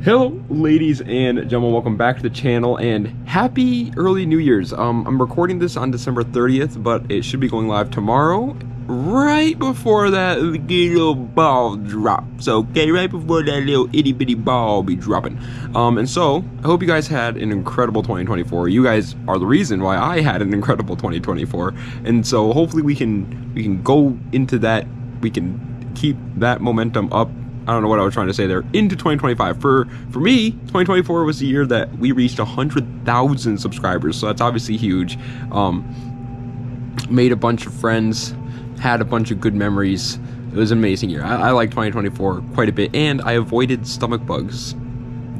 Hello ladies and gentlemen, welcome back to the channel and happy early New Year's. I'm recording this on December 30th, but it should be going live tomorrow, right before that little ball drops, okay? Right before that little itty bitty ball be dropping. And so I hope you guys had an incredible 2024. You guys are the reason why I had an incredible 2024, and so hopefully we can go into that, we can keep that momentum up. I don't know what I was trying to say there. Into 2025. For me, 2024 was the year that we reached 100,000 subscribers. So that's obviously huge. Made a bunch of friends, had a bunch of good memories. It was an amazing year. I like 2024 quite a bit, and I avoided stomach bugs.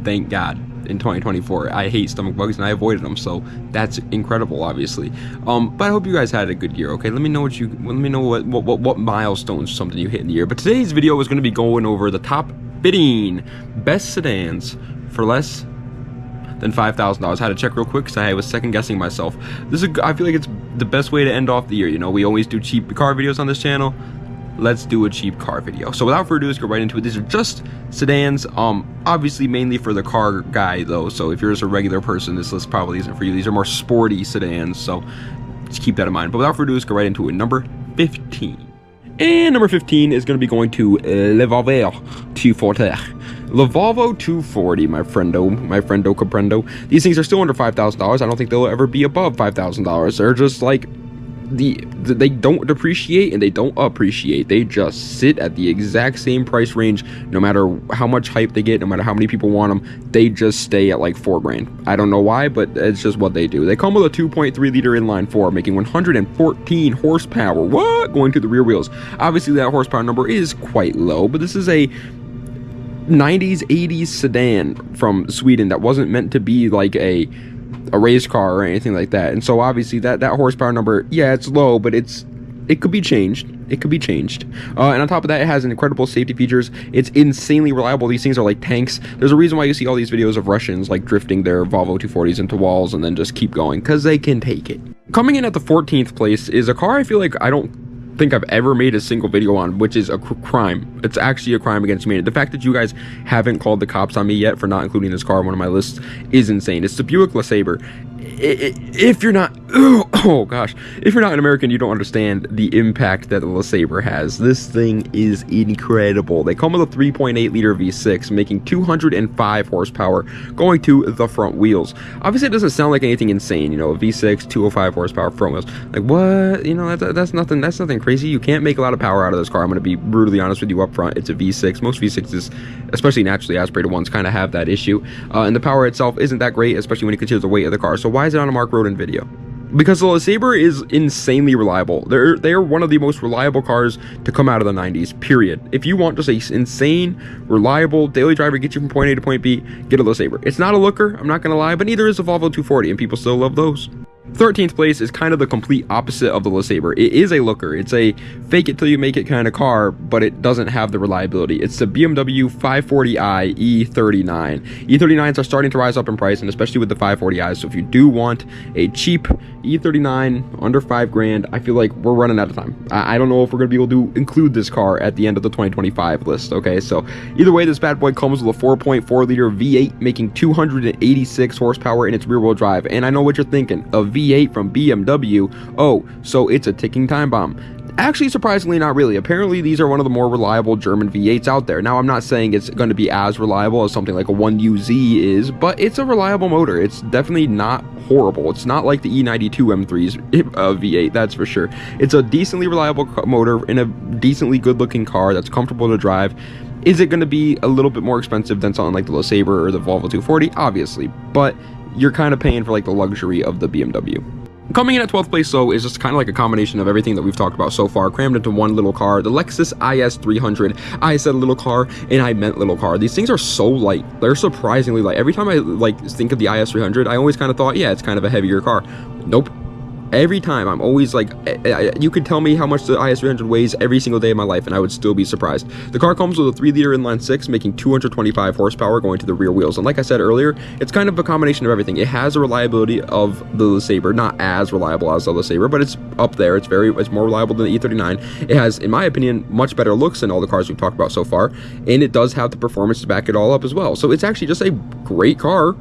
Thank God. In 2024, I hate stomach bugs and I avoided them, so that's incredible, obviously. But I hope you guys had a good year. Okay, let me know what milestones something you hit in the year. But today's video is going to be going over the top 15 best sedans for less than $5,000. I had to check real quick because I was second guessing myself. I feel like it's the best way to end off the year. You know, we always do cheap car videos on this channel. Let's do a cheap car video. So without further ado, let's go right into it. These are just sedans, obviously mainly for the car guy though, so if you're just a regular person, this list probably isn't for you. These are more sporty sedans, so just keep that in mind. But without further ado, let's go right into it. Number 15. And number 15 is going to be going to Le Volvo 240. The Volvo 240, my friendo comprendo. These things are still under $5,000. I don't think they'll ever be above $5,000. They're just like they don't depreciate and they don't appreciate. They just sit at the exact same price range. No matter how much hype they get, no matter how many people want them, they just stay at like $4 grand. I don't know why, but it's just what they do. They come with a 2.3 liter inline 4, making 114 horsepower. What? Going to the rear wheels. Obviously that horsepower number is quite low, but this is a 90s 80s sedan from Sweden that wasn't meant to be like a race car or anything like that, and so obviously that horsepower number, yeah, it's low, but it could be changed. It could be changed. And on top of that, it has incredible safety features. It's insanely reliable. These things are like tanks. There's a reason why you see all these videos of Russians like drifting their Volvo 240s into walls and then just keep going, because they can take it. Coming in at the 14th place is a car I feel like I don't think I've ever made a single video on, which is a crime. It's actually a crime against humanity. The fact that you guys haven't called the cops on me yet for not including this car on one of my lists is insane. It's the Buick Lassaer. If you're not, oh gosh, if you're not an American, you don't understand the impact that the Lassaer has. This thing is incredible. They come with a 3.8 liter V6, making 205 horsepower, going to the front wheels. Obviously, it doesn't sound like anything insane, you know, a V6, 205 horsepower front wheels. Like what? You know, that's nothing crazy. You can't make a lot of power out of this car. I'm going to be brutally honest with you up front. It's a V6. Most V6s, especially naturally aspirated ones, kind of have that issue. And the power itself isn't that great, especially when you consider the weight of the car. So why is it on a Mark Roden video? Because the Lassaer is insanely reliable. They are one of the most reliable cars to come out of the 90s, period. If you want just a insane, reliable daily driver, get you from point A to point B, get a Lassaer. It's not a looker, I'm not gonna lie, but neither is the Volvo 240, and people still love those. 13th place is kind of the complete opposite of the Lassaer. It is a looker. It's a fake it till you make it kind of car, but it doesn't have the reliability. It's the BMW 540i E39. E39s are starting to rise up in price, and especially with the 540i's. So if you do want a cheap E39 under $5 grand, I feel like we're running out of time. I don't know if we're going to be able to include this car at the end of the 2025 list, okay? So either way, this bad boy comes with a 4.4 liter V8, making 286 horsepower in its rear-wheel drive. And I know what you're thinking, a V8 from BMW, oh, so it's a ticking time bomb. Actually, surprisingly, not really. Apparently, these are one of the more reliable German V8s out there. Now, I'm not saying it's going to be as reliable as something like a 1UZ is, but it's a reliable motor. It's definitely not horrible. It's not like the E92 M3's V8, that's for sure. It's a decently reliable motor in a decently good-looking car that's comfortable to drive. Is it going to be a little bit more expensive than something like the Lassaer or the Volvo 240? Obviously, but you're kind of paying for like the luxury of the BMW. Coming in at 12th place, though, is just kind of like a combination of everything that we've talked about so far, crammed into one little car, the Lexus IS300. I said little car, and I meant little car. These things are so light. They're surprisingly light. Every time I, think of the IS300, I always kind of thought, yeah, it's kind of a heavier car. Nope. Every time, I'm always like, you could tell me how much the IS300 weighs every single day of my life, and I would still be surprised. The car comes with a 3-liter inline 6, making 225 horsepower going to the rear wheels. And like I said earlier, it's kind of a combination of everything. It has a reliability of the LeSabre, not as reliable as the LeSabre, but it's up there. It's more reliable than the E39. It has, in my opinion, much better looks than all the cars we've talked about so far, and it does have the performance to back it all up as well. So it's actually just a great car,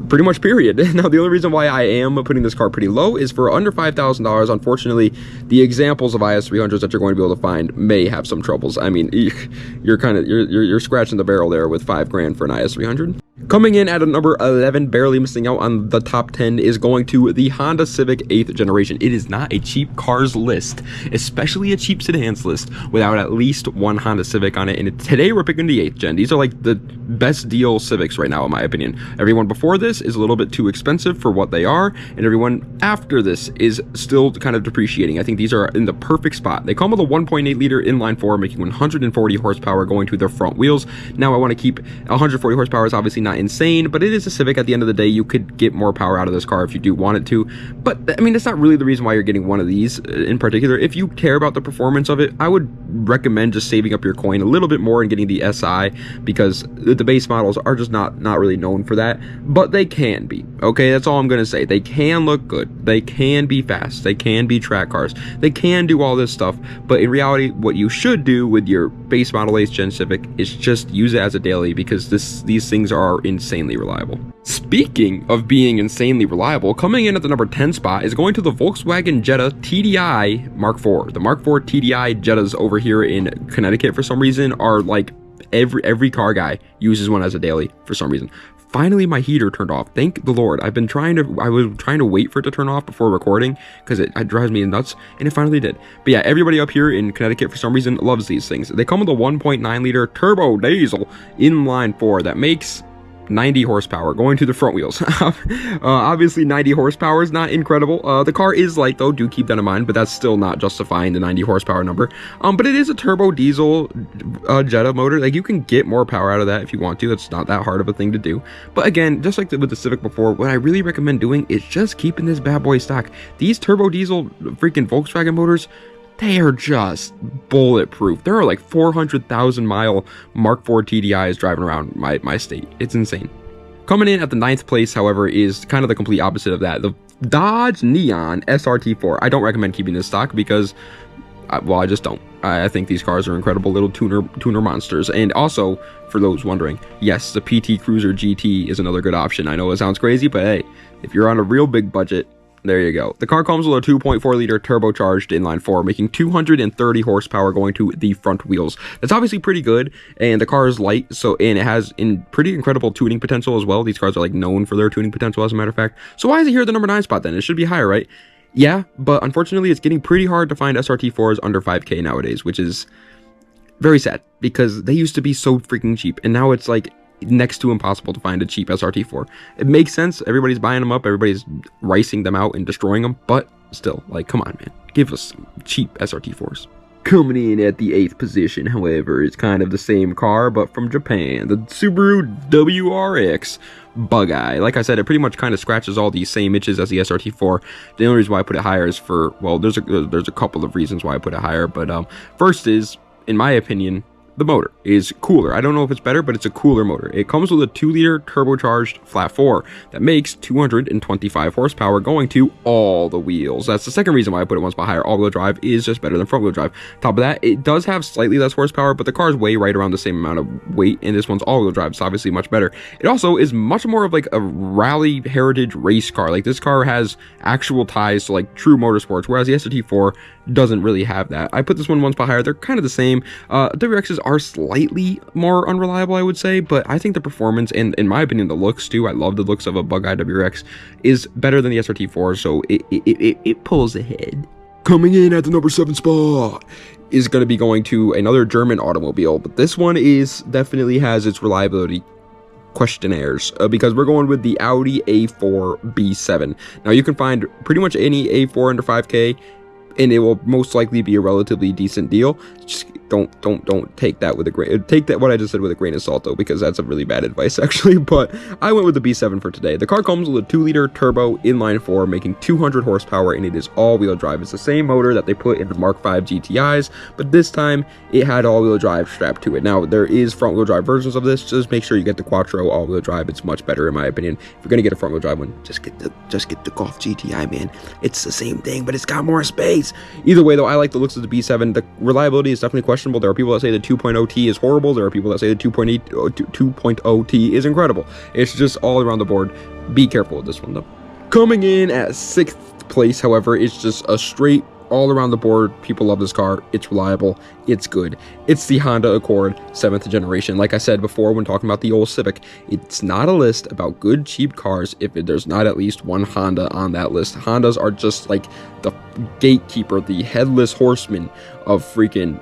pretty much, period. Now, the only reason why I am putting this car pretty low is for under $5,000. Unfortunately, the examples of IS300s that you're going to be able to find may have some troubles. I mean, you're scratching the barrel there with $5,000 for an IS300. Coming in at a number 11, barely missing out on the top 10, is going to the Honda Civic 8th generation. It is not a cheap cars list, especially a cheap sedans list, without at least one Honda Civic on it. And today we're picking the 8th gen. These are like the best deal Civics right now, in my opinion. Everyone before this is a little bit too expensive for what they are, and everyone after this is still kind of depreciating. I think these are in the perfect spot. They come with a 1.8-liter inline-4, making 140 horsepower going to their front wheels. Now, I want to keep 140 horsepower is obviously not insane, but it is a Civic. At the end of the day, you could get more power out of this car if you do want it to. But I mean, that's not really the reason why you're getting one of these in particular. If you care about the performance of it, I would recommend just saving up your coin a little bit more and getting the SI, because the base models are just not really known for that. But they can be. Okay, that's all I'm gonna say. They can look good. They can be fast. They can be track cars. They can do all this stuff. But in reality, what you should do with your base model 8th gen Civic is just use it as a daily, because these things are insanely reliable. Speaking of being insanely reliable, coming in at the number 10 spot is going to the Volkswagen Jetta TDI Mark IV. The Mark IV TDI Jettas over here in Connecticut, for some reason, are like every car guy uses one as a daily for some reason. Finally, my heater turned off. Thank the Lord. I was trying to wait for it to turn off before recording, because it drives me nuts, and it finally did. But yeah, everybody up here in Connecticut, for some reason, loves these things. They come with a 1.9-liter turbo diesel inline 4 that makes 90 horsepower going to the front wheels. Obviously 90 horsepower is not incredible. The car is light though, do keep that in mind, but that's still not justifying the 90 horsepower number. But it is a turbo diesel Jetta motor. Like, you can get more power out of that if you want to. That's not that hard of a thing to do. But again, just like with the Civic before, what I really recommend doing is just keeping this bad boy stock. These turbo diesel freaking Volkswagen motors, they are just bulletproof. There are like 400,000 mile Mark IV TDIs driving around my state. It's insane. Coming in at the 9th place, however, is kind of the complete opposite of that. The Dodge Neon SRT4. I don't recommend keeping this stock because, well, I just don't. I think these cars are incredible little tuner monsters. And also, for those wondering, yes, the PT Cruiser GT is another good option. I know it sounds crazy, but hey, if you're on a real big budget, there you go. The car comes with a 2.4-liter turbocharged inline 4, making 230 horsepower going to the front wheels. That's obviously pretty good, and the car is light, and it has pretty incredible tuning potential as well. These cars are like known for their tuning potential, as a matter of fact. So why is it here at the number 9 spot then? It should be higher, right? Yeah, but unfortunately, it's getting pretty hard to find SRT4s under 5K nowadays, which is very sad, because they used to be so freaking cheap, and now it's like next to impossible to find a cheap SRT4. It makes sense. Everybody's buying them up. Everybody's ricing them out and destroying them. But still, like, come on, man. Give us some cheap SRT4s. Coming in at the 8th position, however, is kind of the same car, but from Japan. The Subaru WRX Bug-Eye. Like I said, it pretty much kind of scratches all these same itches as the SRT4. The only reason why I put it higher is for, well, there's a couple of reasons why I put it higher. But first is, in my opinion, the motor is cooler. I don't know if it's better, but it's a cooler motor. It comes with a 2-liter turbocharged flat 4 that makes 225 horsepower going to all the wheels. That's the second reason why I put it one spot higher. All-wheel drive is just better than front-wheel drive. Top of that, it does have slightly less horsepower, but the cars weigh right around the same amount of weight, and this one's all-wheel drive. It's obviously much better. It also is much more of like a rally heritage race car. Like, this car has actual ties to like true motorsports, whereas the SRT4 doesn't really have that. I put this one spot higher. They're kind of the same. WRXs are slightly more unreliable, I would say, but I think the performance and, in my opinion, the looks too, I love the looks of a Bug-Eye WRX, is better than the SRT4, so it pulls ahead. Coming in at the number 7 spot is going to be going to another German automobile, but this one definitely has its reliability questionnaires, because we're going with the Audi A4 B7. Now, you can find pretty much any A4 under 5K and it will most likely be a relatively decent deal. Just don't take that with a grain. Take that what I just said with a grain of salt though, because that's a really bad advice actually. But I went with the B7 for today. The car comes with a 2-liter turbo inline-4, making 200 horsepower, and it is all-wheel drive. It's the same motor that they put in the Mark V GTIs, but this time it had all-wheel drive strapped to it. Now there is front-wheel drive versions of this. Just make sure you get the Quattro all-wheel drive. It's much better in my opinion. If you're gonna get a front-wheel drive one, just get the Golf GTI, man. It's the same thing, but it's got more space. Either way though, I like the looks of the B7. The reliability is definitely questionable. There are people that say the 2.0T is horrible. There are people that say the 2.0T is incredible. It's just all around the board. Be careful with this one though. Coming in at 6th place, however, it's just a straight all around the board. People love this car. It's reliable. It's good. It's the Honda Accord 7th generation. Like I said before when talking about the old Civic, it's not a list about good, cheap cars if there's not at least one Honda on that list. Hondas are just like the gatekeeper, the headless horseman of freaking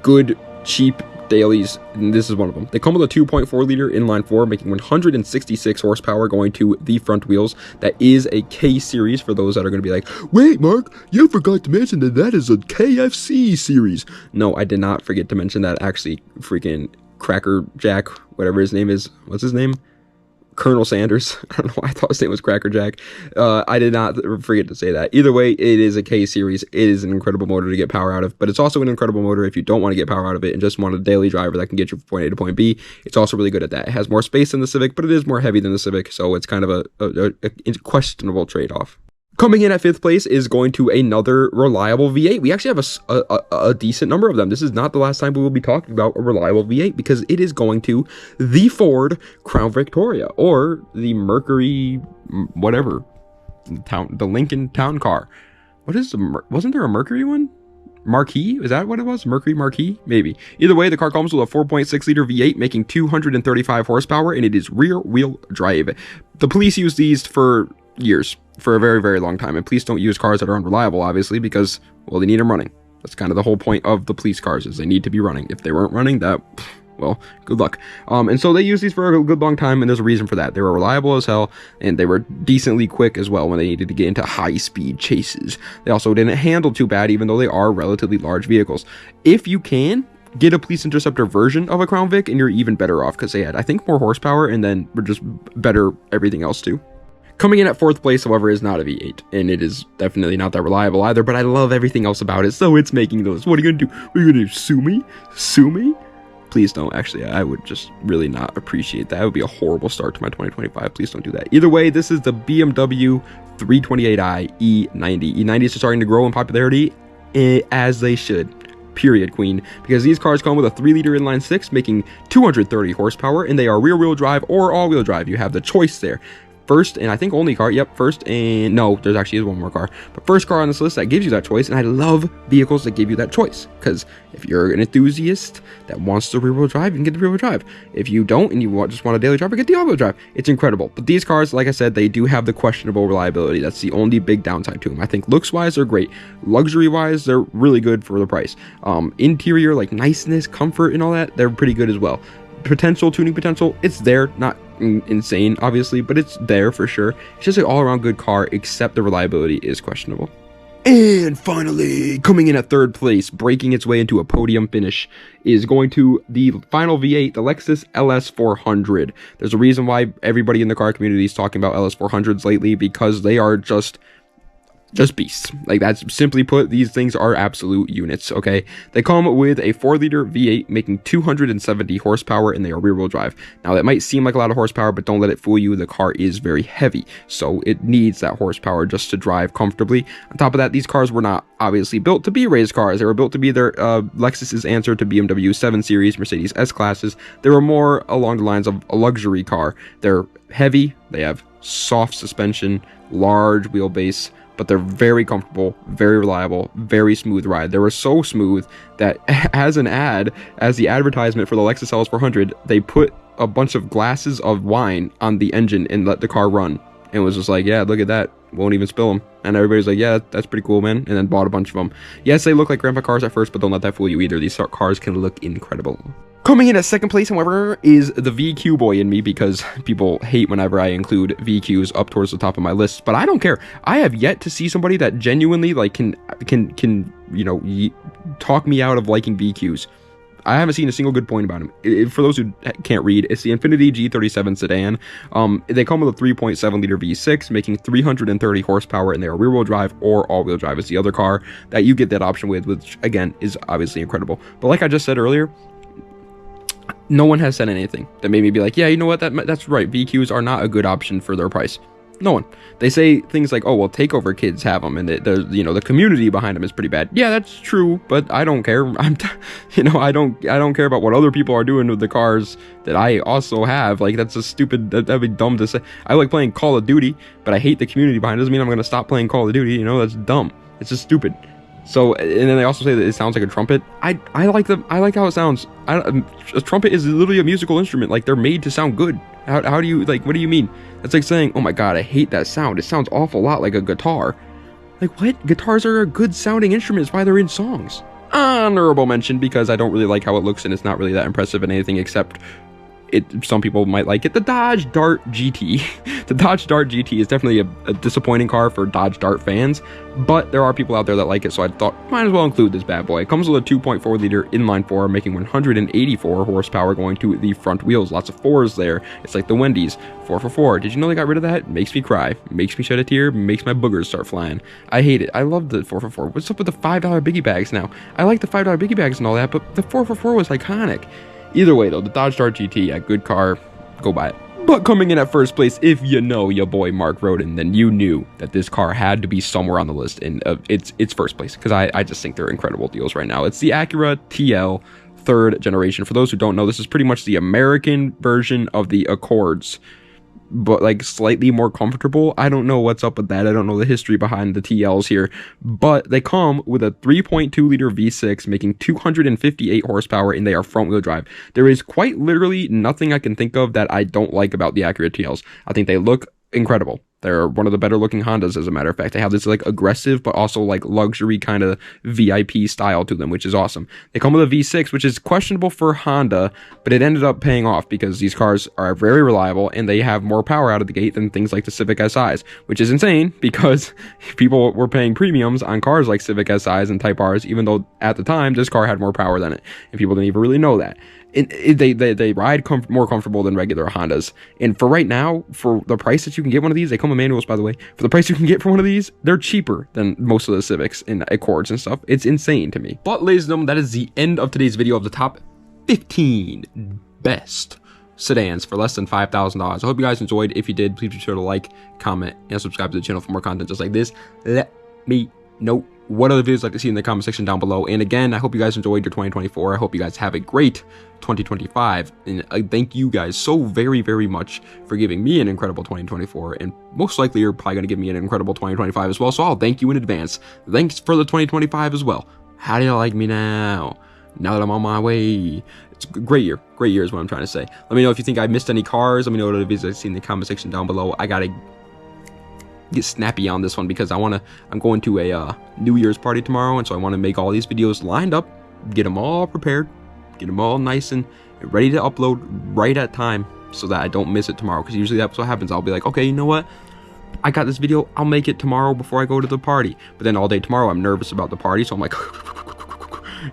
good, cheap dailies, and this is one of them. They come with a 2.4-liter inline-4, making 166 horsepower going to the front wheels. That is a K series for those that are going to be like, wait, Mark, you forgot to mention that is a KFC series. No, I did not forget to mention that. Actually, freaking Cracker Jack, whatever his name is, what's his name? Colonel Sanders. I don't know why I thought his name was Cracker Jack. I did not forget to say that. Either way, it is a K series. It is an incredible motor to get power out of, but it's also an incredible motor if you don't want to get power out of it and just want a daily driver that can get you from point A to point B. It's also really good at that. It has more space than the Civic, but it is more heavy than the Civic, so it's kind of a questionable trade-off. Coming in at 5th place is going to another reliable V8. We actually have a decent number of them. This is not the last time we will be talking about a reliable V8 because it is going to the Ford Crown Victoria, or the Mercury, whatever, the Lincoln Town Car. What is wasn't there a Mercury one? Marquis? Is that what it was? Mercury Marquis? Maybe. Either way, the car comes with a 4.6-liter V8 making 235 horsepower, and it is rear-wheel drive. The police use these for years, for a very, very long time, and please don't use cars that are unreliable, obviously, because, well, they need them running. That's kind of the whole point of the police cars, is they need to be running. If they weren't running, that, well, good luck. And so they use these for a good long time, and there's a reason for that. They were reliable as hell, and they were decently quick as well when they needed to get into high-speed chases. They also didn't handle too bad, even though they are relatively large vehicles. If you can, get a Police Interceptor version of a Crown Vic, and you're even better off, because they had, I think, more horsepower, and then were just better everything else too. Coming in at 4th place, however, is not a V8, and it is definitely not that reliable either, but I love everything else about it, so it's making those. What are you gonna do? Are you gonna sue me? Sue me? Please don't. Actually, I would just really not appreciate that. It would be a horrible start to my 2025. Please don't do that. Either way, this is the BMW 328i E90. E90s are starting to grow in popularity, as they should. Period, queen, because these cars come with a 3-liter inline-6 making 230 horsepower, and they are rear-wheel drive or all-wheel drive. You have the choice there. First, and I think only car, yep, first, and no, there's actually one more car, but first car on this list that gives you that choice, and I love vehicles that give you that choice, because if you're an enthusiast that wants the rear-wheel drive, you can get the rear-wheel drive. If you don't, and you just want a daily driver, get the all-wheel drive. It's incredible. But these cars, like I said, they do have the questionable reliability. That's the only big downside to them. I think looks-wise, they're great. Luxury-wise, they're really good for the price. Interior, like niceness, comfort, and all that, they're pretty good as well. Potential, tuning potential, it's there, not insane obviously, but it's there for sure. It's just an all-around good car, except the reliability is questionable. And finally, coming in at 3rd place, breaking its way into a podium finish, is going to the final V8, the Lexus LS400. There's a reason why everybody in the car community is talking about LS400s lately, because they are just beasts. Like, that's simply put, these things are absolute units, okay? They come with a 4-liter V8 making 270 horsepower, and they are rear-wheel drive. Now, that might seem like a lot of horsepower, but don't let it fool you. The car is very heavy, so it needs that horsepower just to drive comfortably. On top of that, these cars were not obviously built to be race cars. They were built to be their Lexus's answer to BMW 7 Series, Mercedes S-Classes. They were more along the lines of a luxury car. They're heavy, they have soft suspension, large wheelbase, but they're very comfortable, very reliable, very smooth ride. They were so smooth that as the advertisement for the Lexus LS400, they put a bunch of glasses of wine on the engine and let the car run. And was just like, yeah, look at that. Won't even spill them. And everybody's like, yeah, that's pretty cool, man. And then bought a bunch of them. Yes, they look like grandpa cars at first, but don't let that fool you either. These cars can look incredible. Coming in at second place, however, is the VQ boy in me, because people hate whenever I include VQs up towards the top of my list, but I don't care. I have yet to see somebody that genuinely like can you know, talk me out of liking VQs. I haven't seen a single good point about him. For those who can't read, it's the Infiniti G37 sedan. They come with a 3.7 liter V6, making 330 horsepower, and they are rear-wheel drive or all-wheel drive. It's the other car that you get that option with, which again is obviously incredible. But like I just said earlier, no one has said anything that made me be like, yeah, you know what, that's right, VQs are not a good option for their price. No one. They say things like, oh, well, takeover kids have them, and you know, the community behind them is pretty bad. Yeah, that's true, but I don't care. You know, I don't care about what other people are doing with the cars that I also have. Like, that's a stupid, that'd be dumb to say. I like playing Call of Duty, but I hate the community behind it. Doesn't mean I'm gonna stop playing Call of Duty. You know, that's dumb. It's just stupid. So, and then they also say that it sounds like a trumpet. I like how it sounds. A trumpet is literally a musical instrument. Like, they're made to sound good. How do you, like, what do you mean? That's like saying, oh my god, I hate that sound. It sounds awful lot like a guitar. Like, what? Guitars are a good sounding instrument. It's why they're in songs. Honorable mention, because I don't really like how it looks, and it's not really that impressive in anything except some people might like it. The Dodge Dart GT. The Dodge Dart GT is definitely a disappointing car for Dodge Dart fans, but there are people out there that like it, so I thought might as well include this bad boy. It comes with a 2.4 liter inline four, making 184 horsepower going to the front wheels. Lots of fours there. It's like the Wendy's 444. Did you know they got rid of that? It makes me cry. It makes me shed a tear. It makes my boogers start flying. I hate it. I love the 444. What's up with the $5 biggie bags now? I like the $5 biggie bags and all that, but the 444 was iconic. Either way, though, the Dodge Dart GT, yeah, good car, go buy it. But coming in at first place, if you know your boy Mark Roden, then you knew that this car had to be somewhere on the list, and it's first place, because I just think they're incredible deals right now. It's the Acura TL 3rd generation. For those who don't know, this is pretty much the American version of the Accords, but like slightly more comfortable. I don't know what's up with that. I don't know the history behind the TLs here, but they come with a 3.2 liter V6 making 258 horsepower, and they are front wheel drive. There is quite literally nothing I can think of that I don't like about the Acura TLs. I think they look incredible. They're one of the better looking Hondas, as a matter of fact. They have this like aggressive but also like luxury kind of VIP style to them, which is awesome. They come with a V6, which is questionable for Honda, but it ended up paying off because these cars are very reliable and they have more power out of the gate than things like the Civic SIs, which is insane because people were paying premiums on cars like Civic SIs and Type Rs, even though at the time this car had more power than it, and people didn't even really know that. They ride more comfortable than regular Hondas, and for right now, for the price that you can get one of these, they come with manuals, by the way. For the price you can get for one of these, they're cheaper than most of the Civics and Accords and stuff. It's insane to me. But ladies and gentlemen, that is the end of today's video of the top 15 best sedans for less than $5,000. I hope you guys enjoyed. If you did, please be sure to like, comment, and subscribe to the channel for more content just like this. Let me know what other videos you'd like to see in the comment section down below. And again, I hope you guys enjoyed your 2024. I hope you guys have a great 2025. And I thank you guys so very, very much for giving me an incredible 2024. And most likely you're probably going to give me an incredible 2025 as well. So I'll thank you in advance. Thanks for the 2025 as well. How do you like me now? Now that I'm on my way. It's a great year. Great year is what I'm trying to say. Let me know if you think I missed any cars. Let me know what other videos I've seen in the comment section down below. I gotta get snappy on this one because I'm going to a New Year's party tomorrow, and so I want to make all these videos lined up, get them all prepared, get them all nice and ready to upload right at time so that I don't miss it tomorrow, because usually that's what happens. I'll be like, okay, you know what, I got this video, I'll make it tomorrow before I go to the party, but then all day tomorrow I'm nervous about the party, so I'm like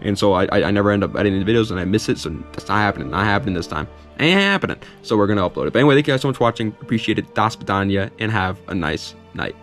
and so I never end up editing the videos and I miss it. So that's not happening this time. Ain't happening. So we're gonna upload it. But anyway, thank you guys so much for watching. Appreciate it. Das Badanya, and have a nice night.